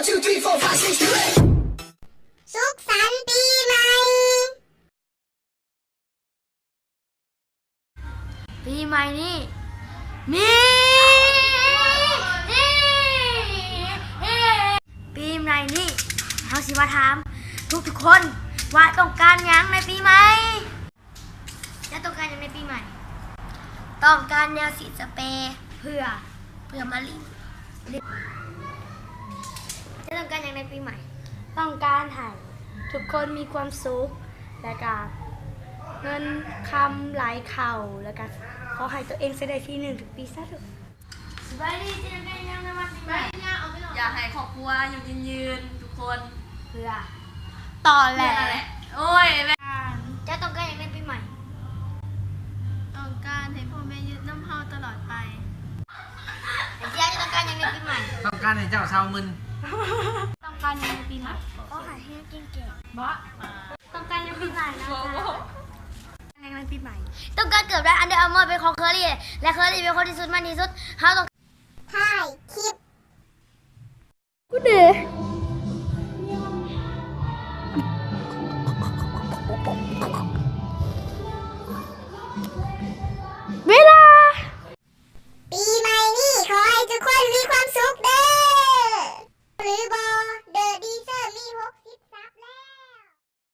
1, 2, 3, 4, 5, 6, 7, 8. สุขสันต์ปีใหม่ปีใหม่นี่ปีใหม่นี่เขาสิมาถามทุกคนว่าต้องการหยังในปีใหม่จะต้องการหยังในปีใหม่ต้องการแนวสีสเปรย์เพื่อมาลินจะต้องการหยังในปีใหม่ต้องการให้ทุกคนมีความสุขและก็เงินคำไหลเข่าแล้วก็ขอให้ตัวเองเสด็จที่1 ถึงปีซะเถอะสบายดีจะยังไงยังในวันปีใหม่อยากให้ครอบครัวอยู่ยืนทุกคน เพื่อ ต่อแหละโอ้ยแม่ จะต้องการอย่างในปีใหม่ ต้องการให้พ่อแม่ยึดน้ำเฮาตลอดไป จะต้องการอย่างในปีใหม่ ต้องการให้เจ้าชาวมึน ต้องการในปีใหม่ ก็หาให้เก่ง บ้า ๆต้องการอย่างปีใหม่นะคะในปีใหม่ต้องการเกิดได้อันเดอร์อาร์เมอร์เป็นของเคอรี่และเคอรี่เป็นคนที่สุดมันที่สุดเขาต้อง